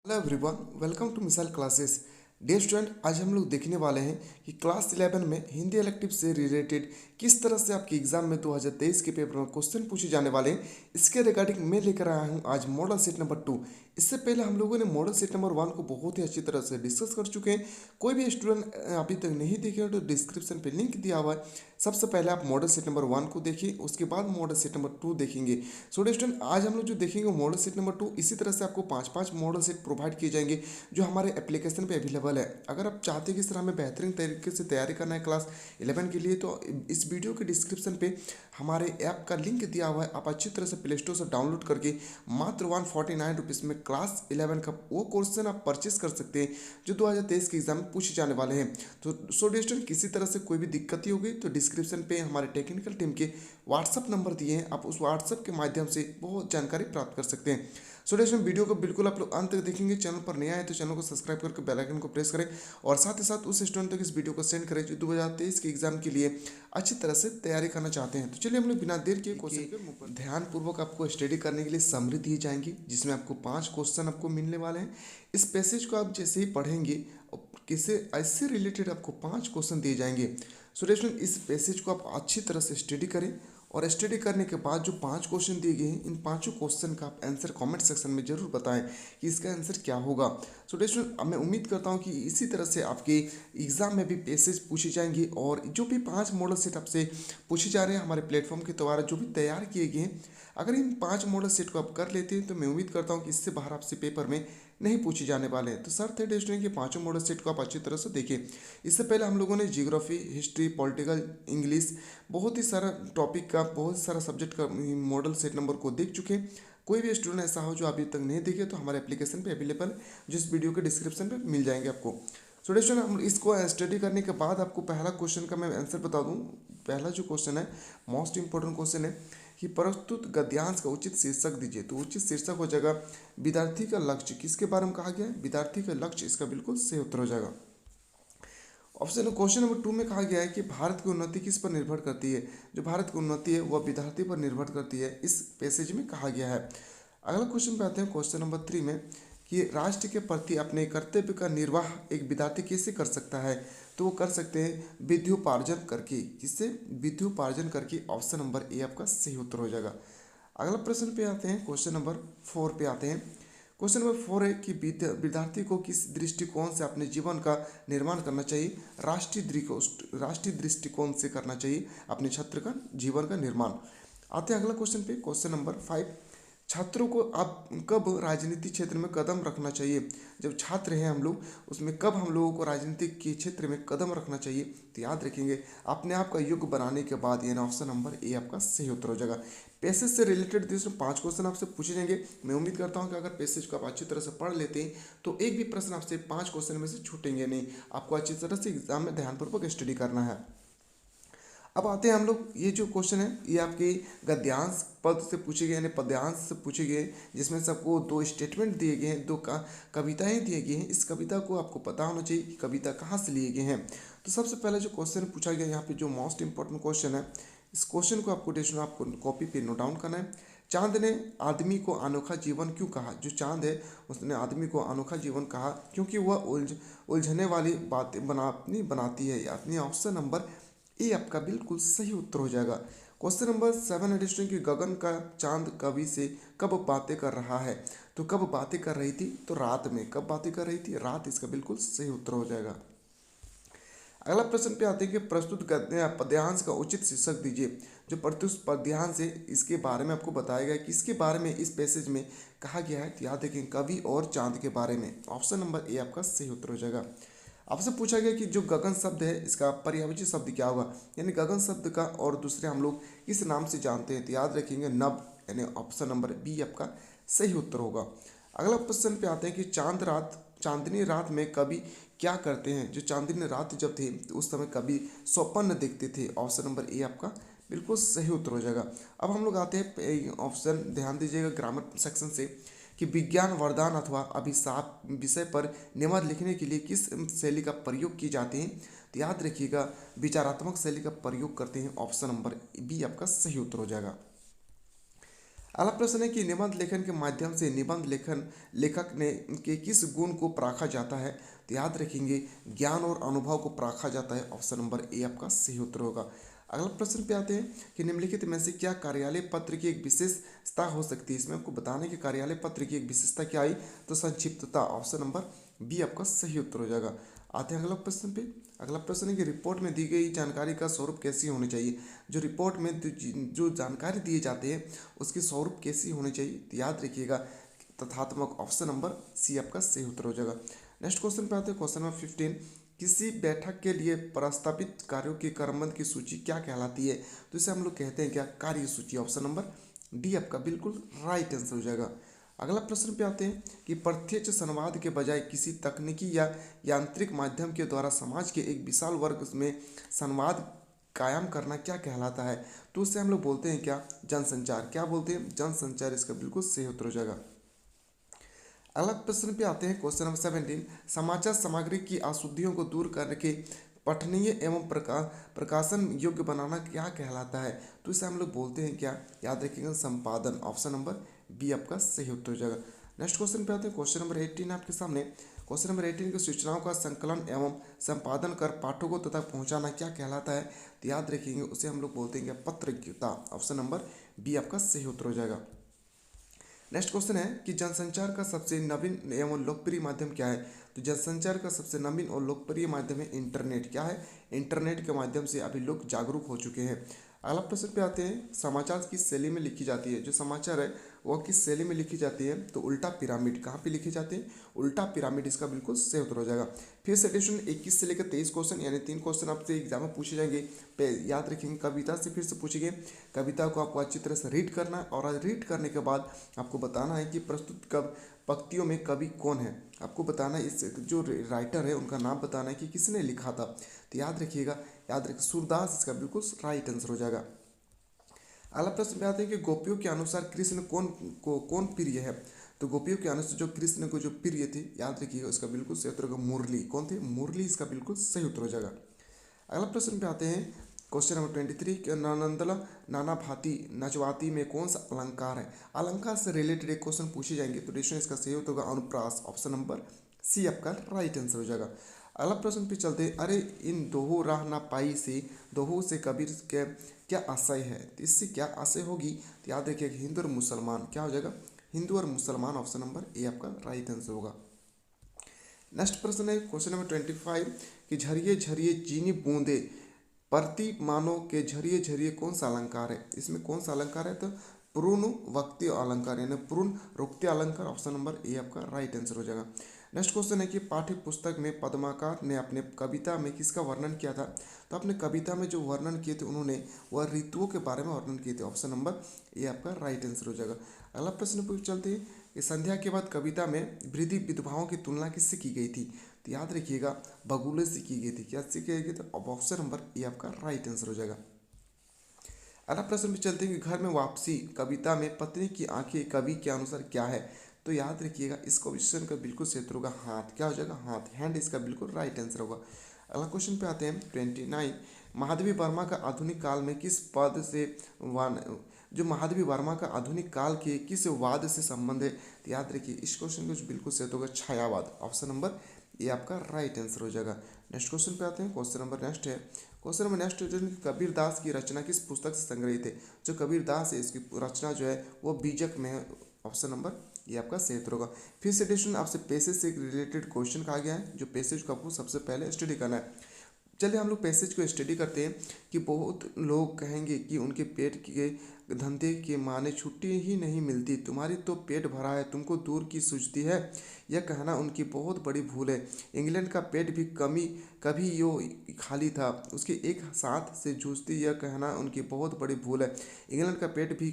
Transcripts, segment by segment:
Hello everyone, welcome to missile classes. Dear student, आज हम लोग देखने वाले हैं कि क्लास 11 में हिंदी इलेक्टिव से रिलेटेड किस तरह से आपके एग्जाम में 2023 के पेपर में क्वेश्चन पूछे जाने वाले हैं। इसके रिगार्डिंग मैं लेकर आया हूं आज मॉडल सेट नंबर 2। इससे पहले हम लोगों ने मॉडल सेट नंबर 1 को बहुत ही अच्छी तरह से डिस्कस कर चुके हैं। कोई भी स्टूडेंट अभी तक नहीं देखे तो डिस्क्रिप्शन पे लिंक दिया हुआ है। सबसे पहले आप मॉडल सेट नंबर 1 को देखिए, उसके बाद मॉडल सेट नंबर 2 देखेंगे। सो डियर स्टूडेंट, आज हम लोग जो देखेंगे मॉडल सेट नंबर 2, इसी तरह से आपको 5-5 मॉडल सेट प्रोवाइड किए जाएंगे जो हमारे एप्लीकेशन पे अवेलेबल है। अगर आप चाहते हैं कि सर हमें बेहतरीन तरीके से तैयारी करना है क्लास 11 के लिए, तो इस वीडियो के डिस्क्रिप्शन पे हमारे ऐप का लिंक दिया हुआ है। आप अच्छी तरह से प्ले स्टोर से डाउनलोड करके मात्र 149 रुपीज़ में क्लास 11 का वो क्वेश्चन आप परचेस कर सकते हैं जो 2023 के एग्जाम में पूछे जाने वाले हैं। तो सो डिस्टेंट किसी तरह से कोई भी दिक्कत ही होगी तो डिस्क्रिप्शन पे हमारे टेक्निकल टीम के व्हाट्सअप नंबर दिए हैं, आप उस व्हाट्सअप के माध्यम से बहुत जानकारी प्राप्त कर सकते हैं। सो डिस्टेंट वीडियो को बिल्कुल आप लोग अंत तक देखेंगे। चैनल पर नया है तो चैनल को सब्सक्राइब करके बेल आइकन को प्रेस करें और साथ ही साथ उस स्टूडेंट तक इस वीडियो को सेंड करें जो 2023 के एग्जाम के लिए अच्छी तरह से तैयारी करना चाहते हैं। तो चलिए हम लोग बिना देर के क्वेश्चन ध्यान पूर्वक आपको स्टडी करने के लिए समरी दी जाएंगी, जिसमें आपको 5 क्वेश्चन आपको मिलने वाले हैं। इस पैसेज को आप जैसे ही पढ़ेंगे किसे ऐसे रिलेटेड आपको 5 क्वेश्चन दिए जाएंगे। सो स्टूडेंट, इस पैसेज को आप अच्छी तरह से स्टडी करें और स्टडी करने के बाद जो 5 क्वेश्चन दिए गए हैं, इन पांचों क्वेश्चन का आप आंसर कमेंट सेक्शन में जरूर बताएं कि इसका आंसर क्या होगा। सो स्टूडेंट, मैं उम्मीद करता हूं कि इसी तरह से आपके एग्जाम में भी पैसेज पूछे जाएंगे और जो भी 5 मॉडल सेट आपसे पूछे जा रहे हैं हमारे प्लेटफॉर्म के द्वारा जो भी तैयार किए गए हैं, अगर इन 5 मॉडल सेट को आप कर लेते हैं तो मैं उम्मीद करता हूँ कि इससे बाहर आपसे पेपर में नहीं पूछे जाने वाले हैं। तो सर थे स्टूडेंट के 5 मॉडल सेट को आप अच्छी तरह से देखें। इससे पहले हम लोगों ने जियोग्राफी, हिस्ट्री, पॉलिटिकल, इंग्लिश, बहुत ही सारा टॉपिक का, बहुत सारा सब्जेक्ट का मॉडल सेट नंबर को देख चुके हैं। कोई भी स्टूडेंट ऐसा हो जो अभी तक नहीं देखे तो हमारे एप्लीकेशन पे अवेलेबल, जिस वीडियो के डिस्क्रिप्शन पे मिल जाएंगे आपको। सो स्टूडेंट, हम इसको स्टडी करने के बाद आपको पहला क्वेश्चन का मैं आंसर बता दूं। पहला जो क्वेश्चन है, मोस्ट इंपॉर्टेंट क्वेश्चन है कि प्रस्तुत गद्यांश का उचित शीर्षक दीजिए। तो उचित शीर्षक हो जाएगा विद्यार्थी का लक्ष्य। किसके बारे में कहा गया है? विद्यार्थी का लक्ष्य। इसका बिल्कुल सही उत्तर हो जाएगा। ऑप्शन क्वेश्चन नंबर 2 में कहा गया है कि भारत की उन्नति किस पर निर्भर करती है। जो भारत की उन्नति है वह विद्यार्थी पर निर्भर करती है, इस पैसेज में कहा गया है। अगला क्वेश्चन पे आते हैं, क्वेश्चन नंबर 3 में कि राष्ट्र के प्रति अपने कर्तव्य का निर्वाह एक विद्यार्थी कैसे कर सकता है। तो वो कर सकते हैं विद्योपार्जन करके। किससे? विद्योपार्जन करके। ऑप्शन नंबर ए आपका सही उत्तर हो जाएगा। अगला प्रश्न पे आते हैं, क्वेश्चन नंबर 4 पे आते हैं। क्वेश्चन नंबर 4 है कि विद्यार्थी को किस दृष्टिकोण से अपने जीवन का निर्माण करना चाहिए। राष्ट्रीय दृष्टिकोण से करना चाहिए अपने छात्र का जीवन का निर्माण। आते हैं अगला क्वेश्चन पे, क्वेश्चन नंबर 5। छात्रों को अब कब राजनीति क्षेत्र में कदम रखना चाहिए। जब छात्र हैं हम लोग, उसमें कब हम लोगों को राजनीतिक के क्षेत्र में कदम रखना चाहिए। तो याद रखेंगे अपने आप का योग्य बनाने के बाद, यानी ऑप्शन नंबर ए आपका सही उत्तर हो जाएगा। पैसेज से रिलेटेड दिस 5 क्वेश्चन आपसे पूछे जाएंगे। मैं उम्मीद करता हूं कि अगर पैसेज को आप अच्छी तरह से पढ़ लेते हैं तो एक भी प्रश्न आपसे 5 क्वेश्चन में से छूटेंगे नहीं। आपको अच्छी तरह से एग्जाम में ध्यानपूर्वक स्टडी करना है। अब आते हैं हम लोग, ये जो क्वेश्चन है ये आपके गद्यांश पद से पूछे गए, यानी पद्यांश से पूछे गए, जिसमें सबको 2 स्टेटमेंट दिए गए हैं, 2 कविताएं दिए गए हैं। इस कविता को आपको पता होना चाहिए कि कविता कहाँ से लिए गए हैं। तो सबसे पहले जो क्वेश्चन पूछा गया यहाँ पे, जो मोस्ट इंपॉर्टेंट क्वेश्चन है, इस क्वेश्चन को आपको कॉपी पे नोट डाउन करना है। चांद ने आदमी को अनोखा जीवन क्यों कहा। जो चांद है उसने आदमी को अनोखा जीवन कहा क्योंकि वह उलझने वाली बातें बनाती है। अपनी ऑप्शन नंबर ए आपका बिल्कुल सही उत्तर हो जाएगा। क्वेश्चन नंबर 7 है कि गगन का चांद कवि से कब बातें कर रहा है। तो कब बातें कर रही थी? तो रात में। कब बातें कर रही थी? रात। इसका बिल्कुल सही उत्तर हो जाएगा। अगला प्रश्न पे आते हैं कि प्रस्तुत पद्यांश का उचित शीर्षक दीजिए। जो प्रस्तुत पद्यांश है इसके बारे में आपको बताया गया है कि इसके बारे में इस पैसेज में कहा गया है। तो याद रखें कवि और चांद के बारे में। ऑप्शन नंबर ए आपका सही उत्तर हो जाएगा। आपसे पूछा गया कि जो गगन शब्द है इसका पर्यायवाची शब्द क्या होगा, यानी गगन शब्द का और दूसरे हम लोग किस नाम से जानते हैं। तो याद रखेंगे नभ, यानी ऑप्शन नंबर बी आपका सही उत्तर होगा। अगला प्रश्न पे आते हैं कि चांदनी रात में कवि क्या करते हैं। जो चांदनी रात जब थे तो उस समय कवि स्वप्न देखते थे। ऑप्शन नंबर ए आपका बिल्कुल सही उत्तर हो जाएगा। अब हम लोग आते हैं ऑप्शन, ध्यान दीजिएगा ग्रामर सेक्शन से, कि विज्ञान वरदान अथवा अभिशाप विषय पर निबंध लिखने के लिए किस शैली का प्रयोग किए जाते हैं। तो याद रखिएगा विचारात्मक शैली का प्रयोग करते हैं। ऑप्शन नंबर बी आपका सही उत्तर हो जाएगा। अगला प्रश्न है कि निबंध लेखन के माध्यम से निबंध लेखन लेखक ने के किस गुण को पराखा जाता है? तो याद रखेंगे ज्ञान और अनुभव को पराखा जाता है। ऑप्शन नंबर ए आपका सही उत्तर होगा। अगला प्रश्न पे आते हैं कि निम्नलिखित में से क्या कार्यालय पत्र की एक विशेषता हो सकती है? इसमें आपको बताने कि कार्यालय पत्र की एक विशेषता क्या आई, तो संक्षिप्तता। ऑप्शन नंबर बी आपका सही उत्तर हो जाएगा। आते हैं अगला प्रश्न पे। अगला प्रश्न है कि रिपोर्ट में दी गई जानकारी का स्वरूप कैसी होनी चाहिए? जो रिपोर्ट में जो जानकारी दिए जाते हैं उसकी स्वरूप कैसी होनी चाहिए? तो याद रखिएगा तथात्मक। ऑप्शन नंबर सी आपका सही उत्तर हो जाएगा। नेक्स्ट क्वेश्चन पे आते हैं, क्वेश्चन नंबर 15। किसी बैठक के लिए प्रस्तावित कार्यों की क्रमबद्ध की सूची क्या कहलाती है? तो इसे हम लोग कहते हैं क्या? कार्य सूची। ऑप्शन नंबर डी आपका बिल्कुल राइट आंसर हो जाएगा। अगला प्रश्न पे आते हैं कि प्रत्यक्ष संवाद के बजाय किसी तकनीकी या यांत्रिक माध्यम के द्वारा समाज के एक विशाल वर्ग में संवाद कायम करना क्या कहलाता है? तो उससे हम लोग बोलते हैं क्या? जनसंचार। क्या बोलते हैं? जनसंचार। इसका बिल्कुल सही उत्तर हो जाएगा। अगला प्रश्न पे आते हैं, क्वेश्चन नंबर 17। समाचार सामग्री की अशुद्धियों को दूर करके पठनीय एवं प्रकाशन योग्य बनाना क्या कहलाता है? तो इसे हम लोग बोलते हैं क्या? याद रखिएगा संपादन। ऑप्शन नंबर बी आपका सही उत्तर हो जाएगा। नेक्स्ट क्वेश्चन पे आते हैं, क्वेश्चन नंबर 18 आपके सामने। क्वेश्चन नंबर 18 की सूचनाओं का संकलन एवं संपादन कर पाठकों तक पहुंचाना क्या कहलाता है? तो याद रखेंगे उसे हम लोग बोलते हैं क्या? पत्रकारिता। ऑप्शन नंबर बी आपका सही उत्तर हो जाएगा। नेक्स्ट क्वेश्चन है कि जनसंचार का सबसे नवीन एवं लोकप्रिय माध्यम क्या है? तो जनसंचार का सबसे नवीन और लोकप्रिय माध्यम है इंटरनेट। क्या है? इंटरनेट के माध्यम से अभी लोग जागरूक हो चुके हैं। अगला प्रश्न पे आते हैं, समाचार किस शैली में लिखी जाती है? जो समाचार है वह किस शैली में लिखी जाती है? तो उल्टा पिरामिड। कहाँ पे लिखी जाती है? उल्टा पिरामिड। इसका बिल्कुल सही उत्तर हो जाएगा। फिर से एडिशन 21 से लेकर 23 क्वेश्चन यानी 3 क्वेश्चन आपसे एग्जाम में पूछे जाएंगे। याद रखेंगे कविता से फिर से पूछेंगे। कविता को आपको अच्छी तरह से रीड करना है और रीड करने के बाद आपको बताना है कि प्रस्तुत कब पंक्तियों में कवि कौन है। आपको बताना है इस जो राइटर है उनका नाम बताना है कि किसने लिखा था। तो याद रखिएगा, याद रखिए सूरदास। इसका बिल्कुल राइट आंसर हो जाएगा। अगला प्रश्न में आते हैं कि गोपियों के अनुसार कृष्ण कौन प्रिय है? तो गोपियों के अनुसार जो कृष्ण को जो प्रिय थे, याद रखिएगा उसका बिल्कुल सही उत्तर होगा मुरली। कौन थे? मुरली। इसका बिल्कुल सही उत्तर हो जाएगा। अगला प्रश्न पे आते हैं, क्वेश्चन नंबर 23 कि नंदला नाना भांति नचवाती में कौन सा अलंकार है? अलंकार से रिलेटेड एक क्वेश्चन पूछे जाएंगे तो डिस्कशन इसका सही उत्तर होगा अनुप्रास। ऑप्शन नंबर सी आपका राइट आंसर हो जाएगा। अगला प्रश्न पे चलते हैं, अरे इन दोहो राह ना पाई से दोहो से कबीर के क्या आशय है? तो इससे क्या आशय होगी? तो याद रखिएगा हिंदू और मुसलमान। क्या हो जाएगा? हिंदू और मुसलमान। ऑप्शन नंबर ए आपका राइट आंसर होगा। नेक्स्ट प्रश्न है क्वेश्चन नंबर 25 कि झरिए झरिए चीनी बूंदे प्रति मानो के झरिए झरिए कौन सा अलंकार है? इसमें कौन सा अलंकार है? तो पूर्ण वक्तीय अलंकार यानी पूर्ण रोक्तीय अलंकार। ऑप्शन नंबर ए आपका राइट आंसर हो जाएगा। नेक्स्ट क्वेश्चन है कि पाठ्य पुस्तक में पद्माकर ने अपने कविता में किसका वर्णन किया था? तो अपने कविता में जो वर्णन किए थे उन्होंने वह ऋतुओं के बारे में वर्णन किए थे। ऑप्शन नंबर ए आपका राइट आंसर हो जाएगा। अगला प्रश्न पर चलते हैं कि संध्या के बाद कविता में वृद्धि विधवाओं की तुलना किससे की गई थी? तो याद रखिएगा बगुले से की गई थी। क्या से की गई? तो ऑप्शन नंबर ए आपका राइट आंसर हो जाएगा। अगला प्रश्न पे चलते हैं कि घर में वापसी कविता में पत्नी की आंखें कवि के अनुसार क्या है? तो याद रखिएगा इस क्वेश्चन का बिल्कुल सही उत्तर होगा हाथ। क्या हो जाएगा? हाथ। हैंड इसका बिल्कुल राइट आंसर होगा। अगला क्वेश्चन पे आते हैं 29। महादेवी वर्मा का आधुनिक काल में किस पद से वान जो महादेवी वर्मा का आधुनिक काल के किस वाद से संबंध है? तो याद रखिए इस क्वेश्चन को बिल्कुल सही होगा छायावाद। ऑप्शन नंबर ये आपका राइट आंसर हो जाएगा। नेक्स्ट क्वेश्चन पे आते हैं, क्वेश्चन नंबर नेक्स्ट है। क्वेश्चन नंबर नेक्स्ट है कबीर दास की रचना किस पुस्तक से संग्रहित है? जो कबीर दास है इसकी रचना जो है वो बीजक में है। ऑप्शन नंबर ये आपका सही उत्तर होगा। फिर से एडिशन आपसे पैसेज से रिलेटेड क्वेश्चन कहा गया है, जो पैसेज को आपको सबसे पहले स्टडी करना है। चलिए हम लोग पैसेज को स्टडी करते हैं कि बहुत लोग कहेंगे कि उनके पेट के धंधे के माने छुट्टी ही नहीं मिलती, तुम्हारी तो पेट भरा है तुमको दूर की सूझती है, यह कहना उनकी बहुत बड़ी भूल है। इंग्लैंड का पेट भी कभी यो खाली था, उसके एक साथ से जूझती, यह कहना उनकी बहुत बड़ी भूल है। इंग्लैंड का पेट भी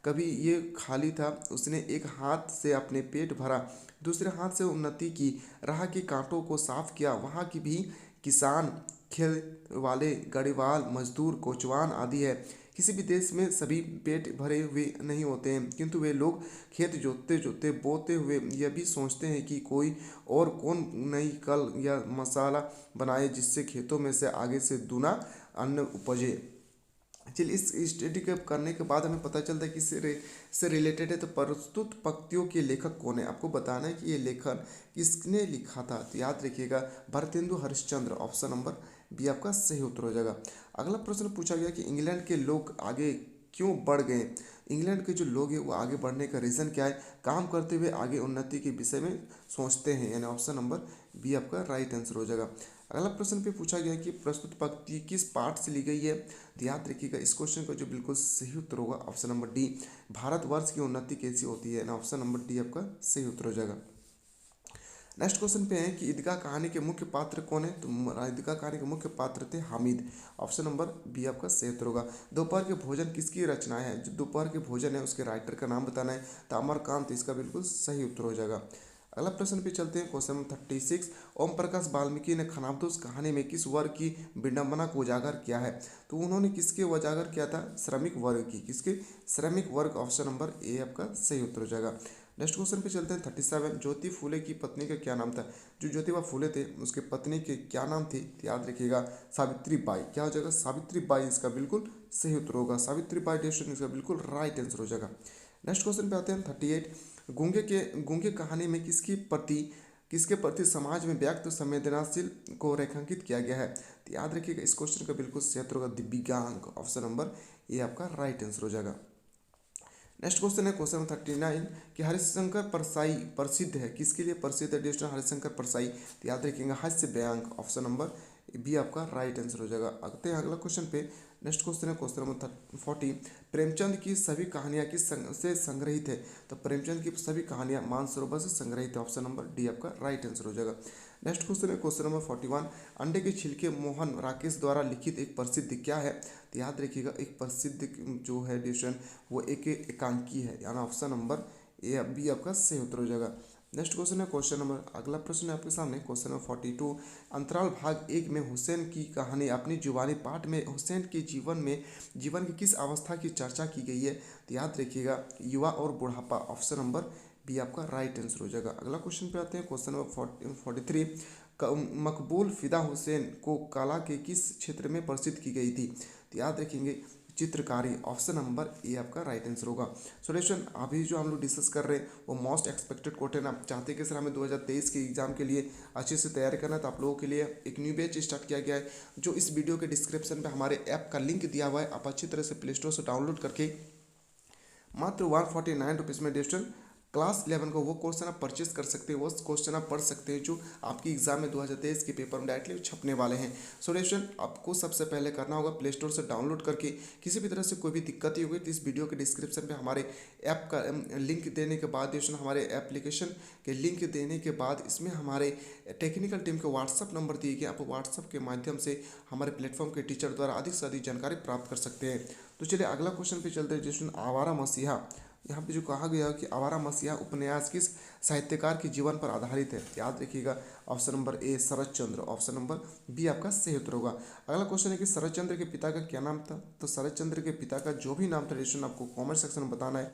कभी ये खाली था, उसने एक हाथ से अपने पेट भरा, दूसरे हाथ से उन्नति की राह के कांटों को साफ किया। वहाँ की भी किसान, खेल वाले, गढ़वाल, मजदूर, कोचवान आदि है। किसी भी देश में सभी पेट भरे हुए नहीं होते हैं, किंतु वे लोग खेत जोतते जोतते बोते हुए यह भी सोचते हैं कि कोई और कौन नई कल या मसाला बनाए जिससे खेतों में से आगे से दूना अन्न उपजे। चलिए इस स्टडी के करने के बाद हमें पता चलता है कि इससे रिलेटेड है। तो प्रस्तुत पंक्तियों के लेखक कौन है, आपको बताना है कि ये लेखन किसने लिखा था। तो याद रखिएगा Bharatendu Harishchandra, option number B आपका सही उत्तर हो जाएगा। अगला प्रश्न पूछा गया कि इंग्लैंड के लोग आगे क्यों बढ़ गए। इंग्लैंड के जो लोग हैं वो आगे बढ़ने का रीज़न क्या है, काम करते हुए आगे उन्नति के विषय में सोचते हैं, यानी ऑप्शन नंबर बी आपका राइट आंसर हो जाएगा। अगला प्रश्न पे पूछा गया कि प्रस्तुत पंक्ति किस पाठ से ली गई है। तो याद रखिएगा इस क्वेश्चन का जो बिल्कुल सही उत्तर होगा ऑप्शन नंबर डी, भारतवर्ष की उन्नति कैसी होती है, ना ऑप्शन नंबर डी आपका सही उत्तर हो जाएगा। नेक्स्ट क्वेश्चन पे है कि ईदगाह कहानी के मुख्य पात्र कौन है। तो ईदगाह कहानी के मुख्य पात्र थे हामिद, ऑप्शन नंबर बी आपका सही उत्तर होगा। दोपहर के भोजन किसकी रचना है, जो दोपहर के भोजन है उसके राइटर का नाम बताना है। तो अमरकांत इसका बिल्कुल सही उत्तर हो जाएगा। अगला प्रश्न पे चलते हैं, क्वेश्चन नंबर 36। ओम प्रकाश वाल्मीकि ने खानाबदोश कहानी में किस वर्ग की विडंबना को उजागर किया है। तो उन्होंने किसके उजागर किया था, श्रमिक वर्ग की, किसके, श्रमिक वर्ग, ऑप्शन नंबर ए आपका सही उत्तर हो जाएगा। नेक्स्ट क्वेश्चन पे चलते हैं 37। ज्योति फूले की पत्नी का क्या नाम था। जो ज्योतिबा फूले थे उसके पत्नी के क्या नाम थी। तो याद रखिएगा सावित्री बाई, क्या हो जाएगा, सावित्री बाई इसका बिल्कुल सही उत्तर होगा। सावित्री बाई डेस्टिन इसका बिल्कुल राइट आंसर हो जाएगा। नेक्स्ट क्वेश्चन पे आते हैं 38। गूंगे कहानी में किसके प्रति समाज में व्यक्त संवेदनशील को रेखांकित किया गया है। तो याद रखिएगा इस क्वेश्चन का बिल्कुल सही उत्तर होगा दिव्यांग, ऑप्शन नंबर ए आपका राइट आंसर हो जाएगा। नेक्स्ट क्वेश्चन है क्वेश्चन नंबर 39 कि हरिशंकर परसाई प्रसिद्ध है, किसके लिए प्रसिद्ध है डिस्ट्रिक्ट हरिशंकर परसाई। तो याद रखिएगा हास्य व्यंग, ऑप्शन नंबर बी आपका राइट आंसर हो जाएगा। आते हैं अगला क्वेश्चन पे। नेक्स्ट क्वेश्चन है क्वेश्चन नंबर 40। प्रेमचंद की सभी कहानियाँ से संग्रहित है। तो प्रेमचंद की सभी कहानियाँ मानसरोवर से संग्रहित है, ऑप्शन नंबर डी आपका राइट आंसर हो जाएगा। नेक्स्ट क्वेश्चन है क्वेश्चन नंबर 41। अंडे के छिलके मोहन राकेश द्वारा लिखित एक प्रसिद्ध क्या है। तो याद रखिएगा एक प्रसिद्ध जो है डिस्ट्रिक्ट वो एक एकांकी है, यानी ऑप्शन नंबर ए बी आपका सही उत्तर हो जाएगा। नेक्स्ट क्वेश्चन है क्वेश्चन नंबर, अगला प्रश्न है आपके सामने क्वेश्चन नंबर 42। अंतराल भाग 1 में हुसैन की कहानी अपनी जुबानी पाठ में हुसैन के जीवन की किस अवस्था की चर्चा की गई है। तो याद रखिएगा युवा और बुढ़ापा, ऑप्शन नंबर बी आपका राइट आंसर हो जाएगा। अगला क्वेश्चन पे आते हैं क्वेश्चन नंबर 43। मकबूल फिदा हुसैन को कला के किस क्षेत्र में प्रसिद्ध की गई थी। तो याद रखेंगे चित्रकारी, ऑप्शन नंबर ए आपका राइट आंसर होगा। सॉल्यूशन अभी जो हम लोग डिस्कस कर रहे हैं वो मोस्ट एक्सपेक्टेड क्वेश्चन आप चाहते हैं कि सर हमें 2023 के एग्जाम के लिए अच्छे से तैयारी करना है। तो आप लोगों के लिए एक न्यू बैच स्टार्ट किया गया है, जो इस वीडियो के डिस्क्रिप्शन पे हमारे ऐप का लिंक दिया हुआ है। आप अच्छी तरह से प्ले स्टोर से डाउनलोड करके मात्र 149 रुपीज़ में डिजिटल क्लास 11 का वो क्वेश्चन आप परचेज कर सकते हैं, वो क्वेश्चन आप पढ़ सकते हैं जो आपकी एग्जाम में 2023 के पेपर में डायरेक्टली छपने वाले हैं। सॉल्यूशन आपको सबसे पहले करना होगा प्ले स्टोर से डाउनलोड करके, किसी भी तरह से कोई भी दिक्कत ही होगी तो इस वीडियो के डिस्क्रिप्शन पे हमारे ऐप का लिंक देने के बाद हमारे एप्लीकेशन के लिंक देने के बाद इसमें हमारे टेक्निकल टीम के व्हाट्सअप नंबर दिए गए, आप व्हाट्सअप के माध्यम से हमारे प्लेटफॉर्म के टीचर द्वारा अधिक से अधिक जानकारी प्राप्त कर सकते हैं। तो चलिए अगला क्वेश्चन पे चलते हैं जिसमें आवारा मसीहा। यहाँ पे जो कहा गया कि आवारा मसीहा उपन्यास किस साहित्यकार के जीवन पर आधारित है। याद रखिएगा option number A Sharad Chandra, option number B आपका सही उत्तर होगा। अगला क्वेश्चन है कि शरद चंद्र के पिता का क्या नाम था। तो शरद चंद्र के पिता का जो भी नाम था आपको कमेंट सेक्शन में बताना है।